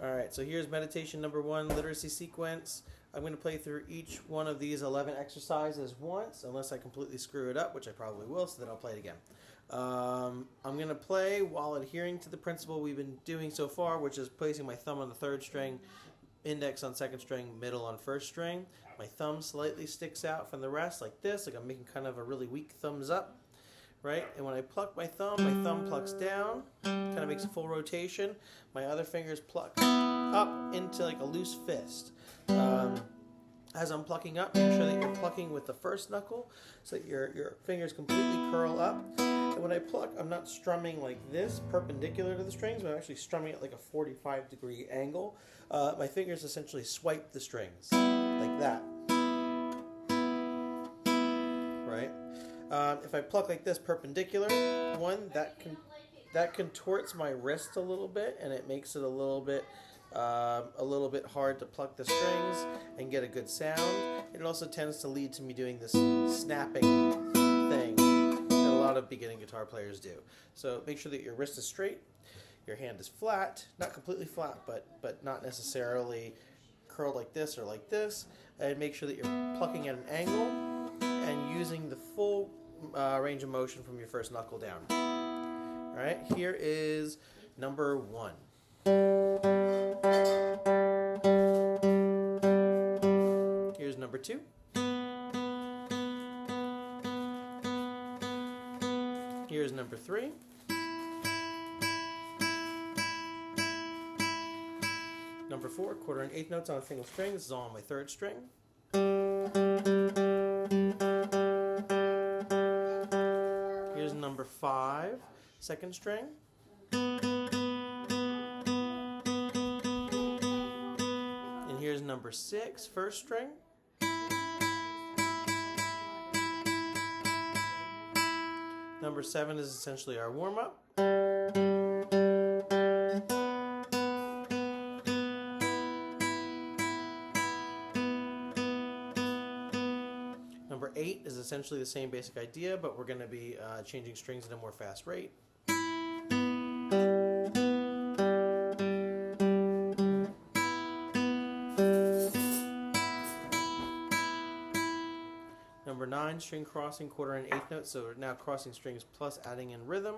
Alright, so here's meditation number 1, literacy sequence. I'm going to play through each one of these 11 exercises once, unless I completely screw it up, which I probably will, so then I'll play it again. I'm going to play while adhering to the principle we've been doing so far, which is placing my thumb on the 3rd string, index on 2nd string, middle on 1st string. My thumb slightly sticks out from the rest like this, like I'm making kind of a really weak thumbs up. Right? And when I pluck my thumb plucks down, kind of makes a full rotation. My other fingers pluck up into like a loose fist. As I'm plucking up, make sure that you're plucking with the first knuckle so that your fingers completely curl up. And when I pluck, I'm not strumming like this, perpendicular to the strings, but I'm actually strumming at like a 45-degree angle. My fingers essentially swipe the strings, like that. Right? If I pluck like this perpendicular, that contorts my wrist a little bit, and it makes it a little bit hard to pluck the strings and get a good sound. It also tends to lead to me doing this snapping thing that a lot of beginning guitar players do. So make sure that your wrist is straight, your hand is flat, not completely flat, but not necessarily curled like this or like this, and make sure that you're plucking at an angle and using the full range of motion from your first knuckle down. Alright, here is number 1. Here's number 2. Here's number 3. Number 4, quarter and eighth notes on a single string. This is all on my 3rd string. Here's number 5, 2nd string. And here's number 6, 1st string. Number 7 is essentially our warm-up. Number 8 is essentially the same basic idea, but we're going to be changing strings at a more fast rate. Number 9, string crossing, quarter and eighth notes, so we're now crossing strings plus adding in rhythm.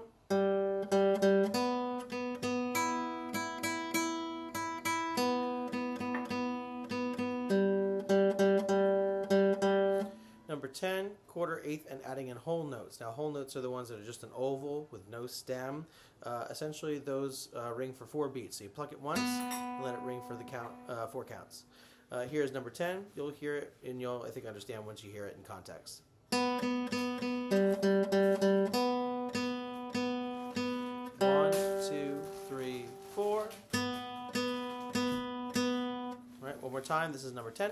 Number 10, quarter, eighth, and adding in whole notes. Now, whole notes are the ones that are just an oval with no stem. Essentially, those ring for 4 beats. So you pluck it once and let it ring for the count, 4 counts. Here's number 10. You'll hear it, and you'll, I think, understand once you hear it in context. 1, 2, 3, 4. All right, one more time. This is number 10.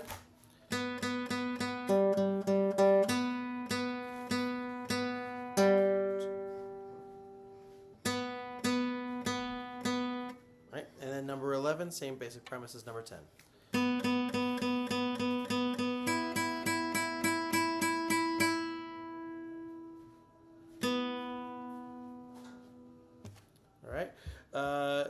Right, and then number 11, same basic premise as number 10. Alright,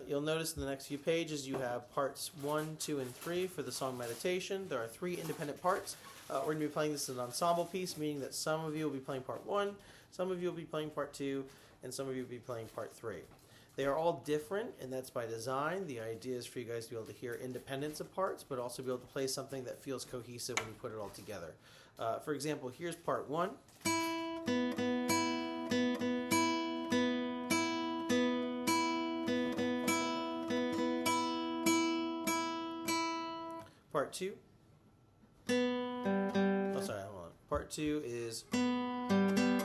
you'll notice in the next few pages you have parts 1, 2, and 3 for the song meditation. There are 3 independent parts. We're going to be playing this as an ensemble piece, meaning that some of you will be playing part 1, some of you will be playing part 2, and some of you will be playing part 3. They are all different, and that's by design. The idea is for you guys to be able to hear independence of parts, but also be able to play something that feels cohesive when you put it all together. For example, here's part 1. Part 2. Oh, sorry, hold on. Part 2 is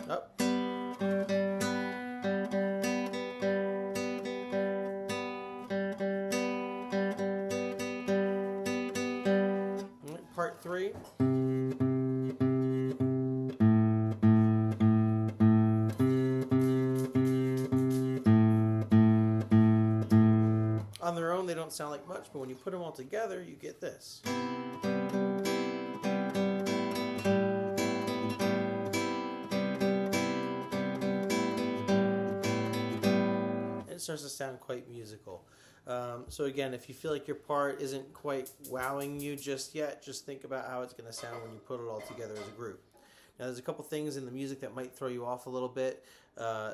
up. Part 3. On their own, they don't sound like much, but when you put them all together, you get this. It starts to sound quite musical. So again, if you feel like your part isn't quite wowing you just yet, just think about how it's going to sound when you put it all together as a group. Now, there's a couple things in the music that might throw you off a little bit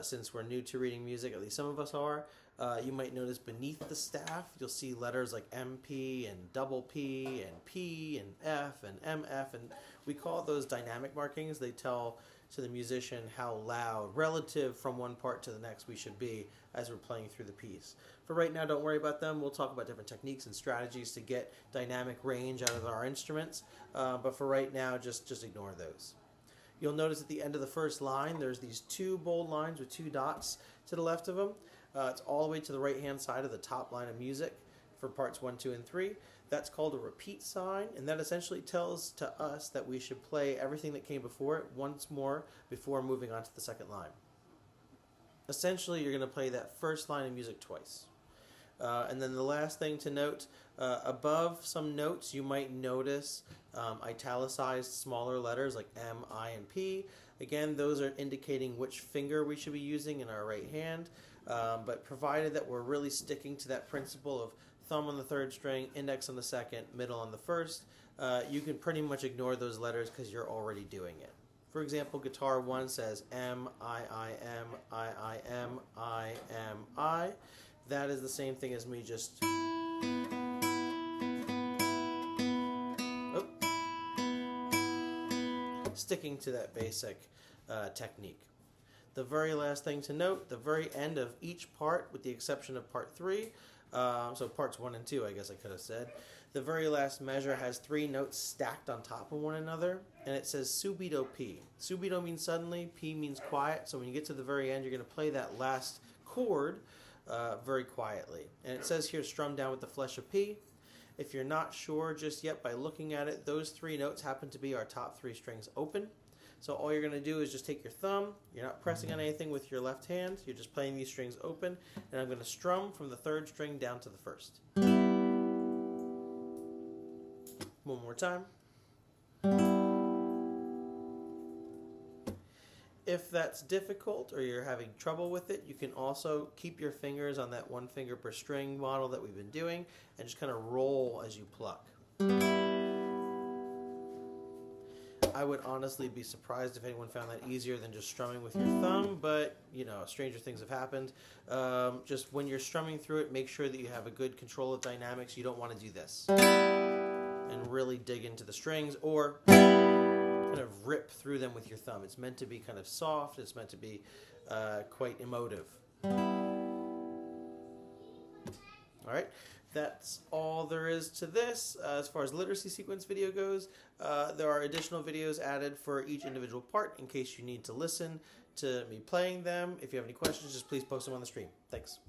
since we're new to reading music, at least some of us are. You might notice beneath the staff, you'll see letters like MP and double P and P and F and MF, and we call those dynamic markings. They tell to the musician how loud, relative from one part to the next, we should be as we're playing through the piece. For right now, don't worry about them. We'll talk about different techniques and strategies to get dynamic range out of our instruments, but for right now, just ignore those. You'll notice at the end of the first line, there's these two bold lines with two dots to the left of them. It's all the way to the right-hand side of the top line of music for parts 1, 2, and 3. That's called a repeat sign, and that essentially tells to us that we should play everything that came before it once more before moving on to the second line. Essentially, you're going to play that first line of music twice. And then the last thing to note, above some notes you might notice italicized smaller letters like M, I, and P. Again, those are indicating which finger we should be using in our right hand, but provided that we're really sticking to that principle of thumb on the third string, index on the second, middle on the first, you can pretty much ignore those letters because you're already doing it. For example, guitar 1 says M, I, M, I, M, I, M, I. That is the same thing as me just sticking to that basic technique. The very last thing to note, the very end of each part, with the exception of part 3, so parts 1 and 2 I guess I could have said, the very last measure has 3 notes stacked on top of one another, and it says subito P. Subito means suddenly, P means quiet, so when you get to the very end you're going to play that last chord very quietly. And it says here strum down with the flesh of P. If you're not sure just yet by looking at it, those 3 notes happen to be our top 3 strings open. So all you're going to do is just take your thumb, you're not pressing on anything with your left hand, you're just playing these strings open, and I'm going to strum from the 3rd string down to the 1st. One more time. If that's difficult or you're having trouble with it, you can also keep your fingers on that 1 finger per string model that we've been doing and just kind of roll as you pluck. I would honestly be surprised if anyone found that easier than just strumming with your thumb, but you know, stranger things have happened. Just when you're strumming through it, make sure that you have a good control of dynamics. You don't want to do this and really dig into the strings or kind of rip through them with your thumb. It's meant to be kind of soft. It's meant to be quite emotive. All right, that's all there is to this. As far as literacy sequence video goes, there are additional videos added for each individual part in case you need to listen to me playing them. If you have any questions, just please post them on the stream. Thanks.